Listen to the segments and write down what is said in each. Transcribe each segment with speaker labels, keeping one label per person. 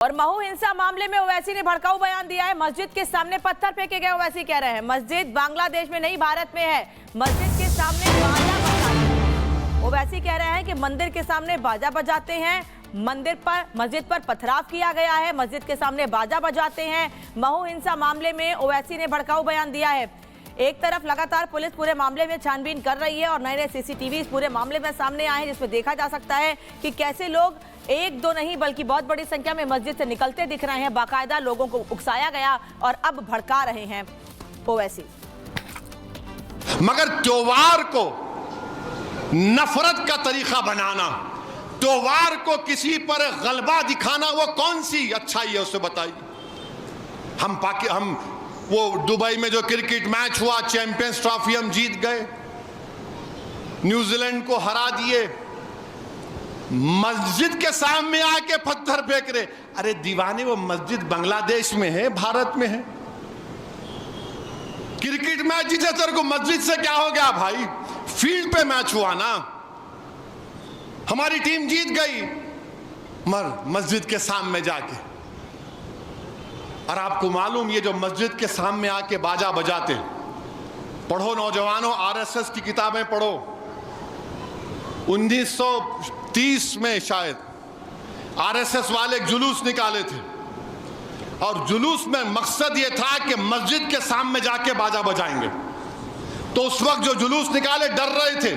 Speaker 1: और महू हिंसा मामले में ओवैसी ने भड़काऊ बयान दिया है। मस्जिद के सामने पत्थर फेंके गए। ओवैसी कह रहे हैं मस्जिद बांग्लादेश में नहीं भारत में है। मस्जिद के सामने बाजा बजाते। ओवैसी कह रहे हैं कि मंदिर के सामने बाजा बजाते हैं, मस्जिद पर पथराव किया गया है, मस्जिद के सामने बाजा बजाते हैं। महू हिंसा मामले में ओवैसी ने भड़काऊ बयान दिया है। एक तरफ लगातार पुलिस पूरे मामले में छानबीन कर रही है और नए नए सीसीटीवी इस पूरे मामले में सामने आए हैं, जिसमें देखा जा सकता है कि कैसे लोग एक दो नहीं बल्कि बहुत बड़ी संख्या में मस्जिद से निकलते दिख रहे हैं। बाकायदा लोगों को उकसाया गया और अब भड़का रहे हैं ओवैसी।
Speaker 2: मगर त्योहार को नफरत का तरीका बनाना, त्योहार को किसी पर गलबा दिखाना, वो कौन सी अच्छाई है उसे बताइए। हम वो दुबई में जो क्रिकेट मैच हुआ, चैंपियंस ट्रॉफी हम जीत गए, न्यूजीलैंड को हरा दिए, मस्जिद के सामने आके पत्थर फेंक रहे। अरे दीवाने, वो मस्जिद बांग्लादेश में है, भारत में है। क्रिकेट मैच जीते तेरे को मस्जिद से क्या हो गया भाई? फील्ड पे मैच हुआ ना, हमारी टीम जीत गई, मस्जिद के सामने जाके। और आपको मालूम, ये जो मस्जिद के सामने आके बाजा बजाते, पढ़ो नौजवानों, आरएसएस की किताबें पढ़ो। 1930 में शायद आरएसएस वाले एक जुलूस निकाले थे और जुलूस में मकसद ये था कि मस्जिद के सामने जाके बाजा बजाएंगे। तो उस वक्त जो जुलूस निकाले डर रहे थे,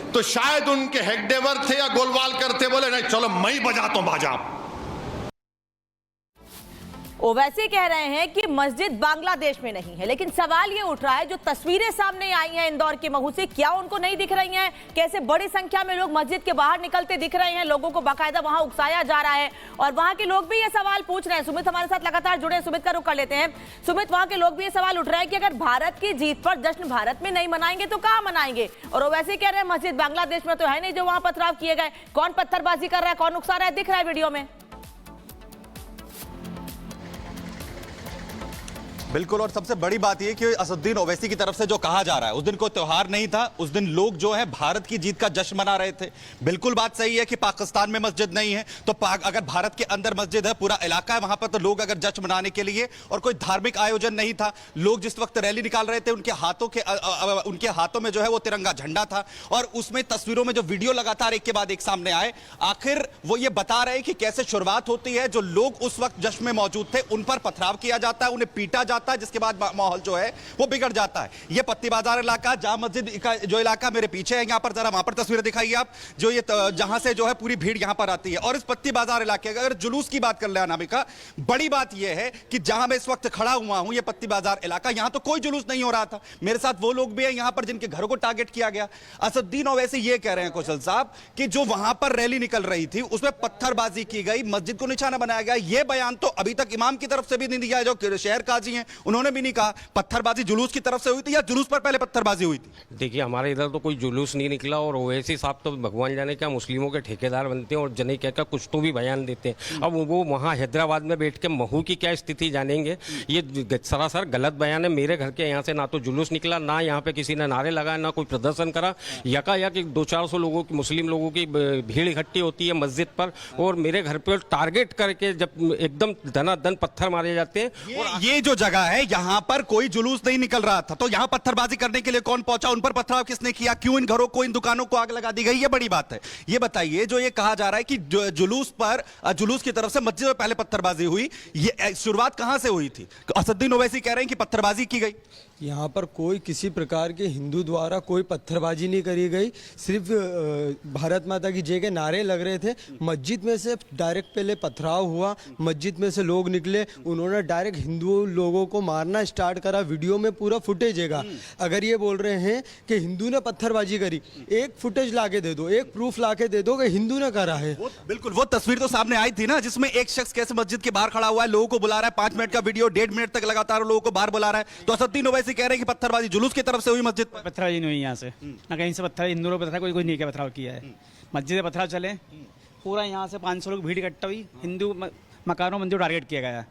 Speaker 2: तो शायद उनके हेगडेवर थे या गोलवालकर थे, बोले नहीं चलो मैं ही बजाता हूं बाजा।
Speaker 1: ओवैसी कह रहे हैं कि मस्जिद बांग्लादेश में नहीं है, लेकिन सवाल ये उठ रहा है जो तस्वीरें सामने आई हैं इंदौर के महू से, क्या उनको नहीं दिख रही हैं? कैसे बड़ी संख्या में लोग मस्जिद के बाहर निकलते दिख रहे हैं, लोगों को बाकायदा वहां उकसाया जा रहा है और वहां के लोग भी ये सवाल पूछ रहे हैं। सुमित हमारे साथ लगातार जुड़े हैं, सुमित का रुख कर लेते हैं। सुमित, वहां के लोग भी ये सवाल उठ रहा है कि अगर भारत की जीत पर जश्न भारत में नहीं मनाएंगे तो कहां मनाएंगे? और ओवैसी कह रहे हैं मस्जिद बांग्लादेश में तो है नहीं जो वहां पथराव किए गए। कौन पत्थरबाजी कर रहा है, कौन उकसा रहा है, दिख रहा है वीडियो में।
Speaker 3: बिल्कुल, और सबसे बड़ी बात यह कि असदुद्दीन ओवैसी की तरफ से जो कहा जा रहा है, उस दिन कोई त्योहार नहीं था, उस दिन लोग जो है भारत की जीत का जश्न मना रहे थे। बिल्कुल बात सही है कि पाकिस्तान में मस्जिद नहीं है, तो अगर भारत के अंदर मस्जिद है, पूरा इलाका है वहां पर, तो लोग अगर जश्न मनाने के लिए, और कोई धार्मिक आयोजन नहीं था, लोग जिस वक्त रैली निकाल रहे थे उनके हाथों में जो है वो तिरंगा झंडा था। और उसमें तस्वीरों में जो वीडियो लगातार एक के बाद एक सामने आए, आखिर वो ये बता रहे कि कैसे शुरुआत होती है। जो लोग उस वक्त जश्न में मौजूद थे उन पर पथराव किया जाता है, उन्हें पीटा जाता है, जिसके बाद माहौल जो है वो बिगड़ जाता है। ये पत्ती बाजार इलाका, जहां मस्जिद का जो इलाका मेरे पीछे है, यहां पर जरा वहां पर तस्वीरें दिखाइए आप, जो ये जहां से जो है पूरी भीड़ यहां पर आती है। और इस पत्ती बाजार इलाके अगर जुलूस की बात कर ले अनामिका, बड़ी बात यह है कि जहां मैं इस वक्त खड़ा हुआ हूं, ये पत्ती बाजार इलाका, यहां तो कोई जुलूस नहीं हो रहा था। मेरे साथ वो लोग भी हैं यहां पर जिनके घरों को टारगेट किया गया। असदुद्दीन ओवैसी ये कह रहे हैं कौशल साहब कि जो वहां पर रैली निकल रही थी उसमें पत्थरबाजी की गई, मस्जिद को निशाना बनाया गया। यह बयान तो अभी तक इमाम की तरफ से भी नहीं दिया, जो शहर काजी हैं उन्होंने भी नहीं कहा। पत्थरबाजी जुलूस की तरफ से हुई थी या जुलूस पर पहले पत्थरबाजी हुई थी?
Speaker 4: देखिए, हमारे इधर तो कोई जुलूस नहीं निकला और ओवैसी साहब तो भगवान जाने क्या मुस्लिमों के ठेकेदार बनते हैं और जने कहकर कुछ तो भी बयान देते हैं। अब वो वहाँ हैदराबाद में बैठ के महू की क्या स्थिति जानेंगे? ये सरासर गलत बयान है। मेरे घर के यहाँ से ना तो जुलूस निकला, ना यहाँ पे किसी ने नारे लगाए, ना कोई प्रदर्शन करा। यकायक 200-400 लोगों की, मुस्लिम लोगों की भीड़ इकट्ठी होती है मस्जिद पर और मेरे घर पर टारगेट करके जब एकदम धनाधन पत्थर मारे जाते हैं।
Speaker 3: ये जो जगह है यहां पर कोई जुलूस नहीं निकल रहा था, तो यहां पत्थरबाजी करने के लिए कौन पहुंचा? उन पर पथराव किसने किया? क्यों इन घरों को, इन दुकानों को आग लगा दी गई? ये बड़ी बात है। ये बताइए, जो ये कहा जा रहा है कि जुलूस की तरफ से मस्जिद में पहले पत्थरबाजी हुई, ये शुरुआत कहां से हुई थी? असदुद्दीन ओवैसी कह रहे हैं कि पत्थरबाजी की गई।
Speaker 5: यहाँ पर कोई किसी प्रकार के हिंदू द्वारा कोई पत्थरबाजी नहीं करी गई, सिर्फ भारत माता की जय के नारे लग रहे थे। मस्जिद में से डायरेक्ट पहले पथराव हुआ, मस्जिद में से लोग निकले, उन्होंने डायरेक्ट हिंदू लोगों को मारना स्टार्ट करा। वीडियो में पूरा फुटेज है। अगर ये बोल रहे हैं कि हिंदू ने पत्थरबाजी करी, एक फुटेज लाके दे दो, एक प्रूफ लाके दे दो कि हिंदू ने करा है।
Speaker 3: बिल्कुल, वो तस्वीर तो सामने आई थी ना, जिसमें एक शख्स कैसे मस्जिद के बाहर खड़ा हुआ है, लोगों को बुला रहा है, 5 मिनट का वीडियो, 1.5 मिनट तक लगातार लोगों को बाहर बुला रहा है। तो असदुद्दीन ओवैसी कह रहे हैं कि पत्थरबाजी जुलूस की तरफ से हुई मस्जिद पर।
Speaker 6: पत्थरबाजी नहीं हुई यहाँ से, ना कहीं से पत्थर, हिंदू लोग पत्थर कोई नहीं, क्या पथराव किया है। मस्जिद में पथराव चले, पूरा यहाँ से 500 लोग भीड़ इकट्ठा हुई, हिंदू मकानों मंदिर टारगेट किया गया।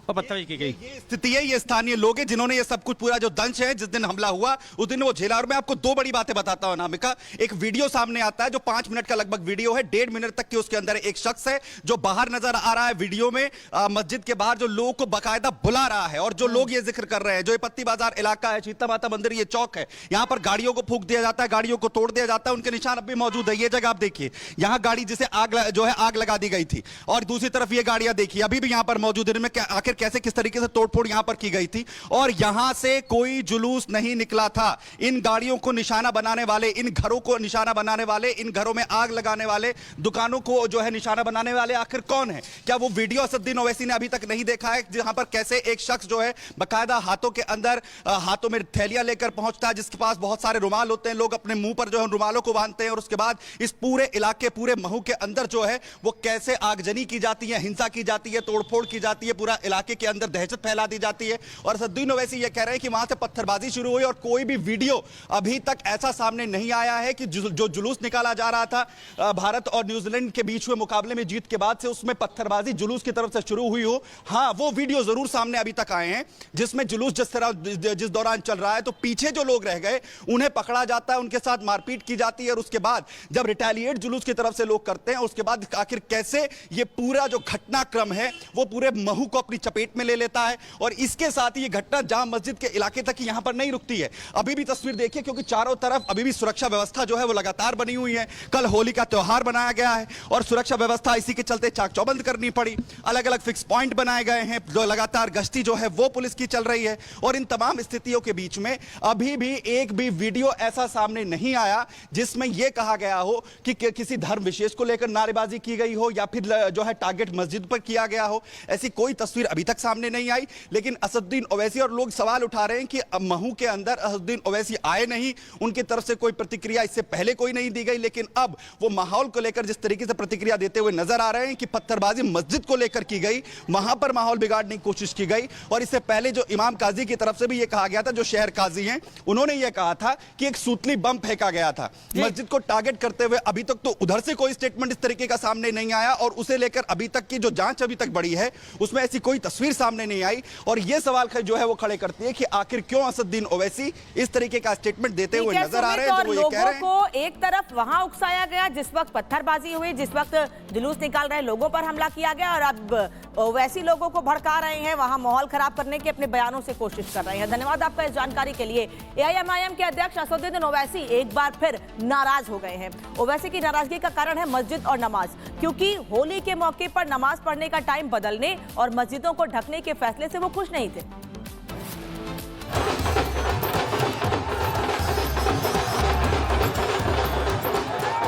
Speaker 6: और पत्थर की गई।
Speaker 3: ये स्थिति है, ये स्थानीय लोग हैं जिन्होंने ये सब कुछ पूरा जो दंश है जिस दिन हमला हुआ उस दिन वो झेला। और मैं आपको दो बड़ी बातें बताता हूं अनामिका। एक वीडियो सामने आता है जो 5 मिनट का लगभग वीडियो है, 1.5 मिनट तक की उसके अंदर एक शख्स है जो बाहर नजर आ रहा है वीडियो में, मस्जिद के बाहर जो लोगों को बाकायदा बुला रहा है। और जो लोग ये जिक्र कर रहे हैं, जो ये पत्ती बाजार इलाका है, शीतला माता मंदिर ये चौक है, यहां पर गाड़ियों को फूंक दिया जाता है, गाड़ियों को तोड़ दिया जाता है, उनके निशान अब भी मौजूद है। ये जगह आप देखिए, यहां गाड़ी जिसे आग लगा दी गई थी, और दूसरी तरफ ये गाड़ियां देखिए अभी भी यहां पर मौजूद है। इनमें आखिर कैसे किस तरीके से तोड़फोड़ यहां पर की गई थी। और यहां से कोई जुलूस नहीं निकला था। इन गाड़ियों को निशाना बनाने वाले, इन घरों को निशाना बनाने वाले, इन घरों में आग लगाने वाले, दुकानों को जो है निशाना बनाने वाले आखिर कौन है? क्या वो वीडियो असदुद्दीन ओवैसी ने अभी तक नहीं देखा है, जहां पर कैसे एक शख्स जो है बाकायदा हाथों के अंदर हाथों में थैलियां लेकर पहुंचता है, जिसके पास बहुत सारे रुमाल होते हैं, लोग अपने मुंह पर जो है रुमालों को बांधते हैं, और उसके बाद इस पूरे इलाके, पूरे महू के अंदर जो है वो कैसे आगजनी की जाती है, हिंसा की जाती है, तोड़फोड़ की जाती है, पूरा इलाके के अंदर दहशत फैला दी जाती है। और असदुद्दीन ओवैसी ये कह रहे हैं कि वहां से पत्थरबाजी शुरू हुई और कोई भी वीडियो अभी तक ऐसा सामने नहीं आया है कि जो जुलूस निकाला जा रहा था भारत और न्यूजीलैंड के बीच हुए मुकाबले में जीत के बाद से, उसमें पत्थरबाजी जुलूस की तरफ से शुरू हुई हो। हाँ, वो वीडियो जरूर सामने अभी तक आए हैं जिसमें जुलूस जिस दौरान चल रहा है तो पीछे जो लोग रह गए उन्हें पकड़ा जाता है, उनके साथ मारपीट की जाती है, और उसके बाद जब रिटेलिएट जुलूस की तरफ से लोग करते हैं, उसके बाद आखिर कैसे ये पूरा जो घटनाक्रम है वो पूरे महू को अपनी चपेट में ले लेता है। और इसके साथ ही ये घटना जामा मस्जिद के इलाके तक यहां पर नहीं रुकती है। अभी भी तस्वीर देखिए, क्योंकि चारों तरफ अभी भी सुरक्षा व्यवस्था जो है वो लगातार बनी हुई है। कल होली का त्योहार बनाया गया है और सुरक्षा व्यवस्था इसी के चलते चाक चौबंद करनी पड़ी। अलग अलग फिक्स पॉइंट बनाए गए हैं, जो लगातार गश्ती जो है वो पुलिस की चल रही है। और इन तमाम स्थितियों के बीच में अभी भी एक भी वीडियो ऐसा सामने नहीं आया जिसमें यह कहा गया हो कि किसी धर्म विशेष को लेकर नारेबाजी की गई हो या फिर जो है टारगेट मस्जिद पर किया गया हो। ऐसी कोई तस्वीर अभी तक सामने नहीं आई। लेकिन असदुद्दीन ओवैसी, और लोग सवाल उठा रहे हैं कि महू के अंदर असदुद्दीन ओवैसी आए नहीं, उनकी तरफ से कोई प्रतिक्रिया इससे पहले कोई नहीं दी गई, लेकिन अब वो माहौल को लेकर जिस तरीके से प्रतिक्रिया देते हुए नजर आ रहे हैं कि पत्थरबाजी मस्जिद को लेकर की गई, वहां पर माहौल बिगाड़ने की कोशिश की गई। और इससे पहले जो इमाम काजी की तरफ से भी यह कहा गया था, जो शहर काजी हैं, उन्होंने यह कहा था कि एक सूतली बम फेंका गया था मस्जिद को टारगेट करते हुए। अभी तक तो उधर से कोई स्टेटमेंट इस तरीके का सामने नहीं आया, और उसे लेकर अभी तक की जो जांच अभी तक बढ़ी है उसमें ऐसी कोई तस्वीर सामने नहीं आई। और यह सवाल जो है वो खड़े करती है कि आखिर क्यों असदुद्दीन ओवैसी इस तरीके का स्टेटमेंट देते हुए नजर आ रहे हैं।
Speaker 1: तो लोगों को एक तरफ वहां उकसाया गया जिस वक्त पत्थरबाजी हुई, जिस वक्त जुलूस निकाल रहे लोगों पर हमला किया गया, और अब ओवैसी लोगों को भड़का रहे हैं, वहां माहौल खराब करने की अपने बयानों से कोशिश कर रहे हैं। धन्यवाद आपका इस जानकारी के लिए। एआईएमआईएम के अध्यक्ष असदुद्दीन ओवैसी एक बार फिर नाराज हो गए हैं। ओवैसी की नाराजगी का कारण है मस्जिद और नमाज, क्योंकि होली के मौके पर नमाज पढ़ने का टाइम बदलने और मस्जिदों को ढकने के फैसले से वो खुश नहीं थे।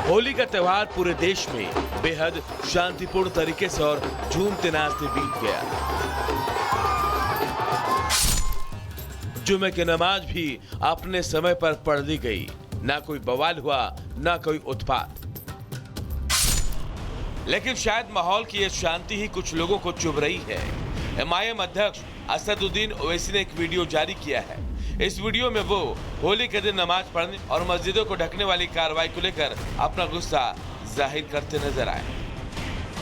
Speaker 7: होली का त्योहार पूरे देश में बेहद शांतिपूर्ण तरीके से और झूमते नाचते बीत गया। जुमे की नमाज भी अपने समय पर पढ़ ली गई, ना कोई बवाल हुआ, ना कोई उत्पात। लेकिन शायद माहौल की यह शांति ही कुछ लोगों को चुभ रही है। एमआईएम अध्यक्ष असदुद्दीन ओवैसी ने एक वीडियो जारी किया है। इस वीडियो में वो होली के दिन नमाज पढ़ने और मस्जिदों को ढकने वाली कार्रवाई को लेकर अपना गुस्सा जाहिर करते नजर आए।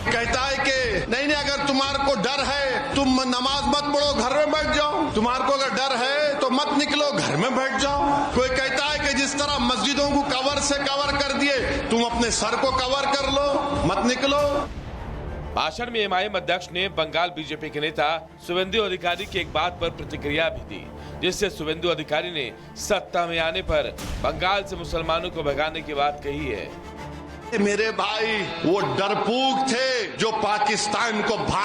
Speaker 2: कहता है कि नहीं, अगर तुम्हारे को डर है तुम नमाज मत पढ़ो, घर में बैठ जाओ। तुम्हारे को अगर डर है तो मत निकलो, घर में बैठ जाओ। कोई कहता है कि जिस तरह मस्जिदों को कवर से कवर कर दिए, तुम अपने सर को कवर कर लो, मत निकलो।
Speaker 7: भाषण में एमआईएम अध्यक्ष ने बंगाल बीजेपी के नेता शुभेंदु अधिकारी की एक बात पर प्रतिक्रिया भी दी, जिससे शुभेंदु अधिकारी ने सत्ता में आने पर बंगाल से मुसलमानों को भगाने की बात कही है।
Speaker 2: मेरे भाई वो डरपोक थे जो पाकिस्तान को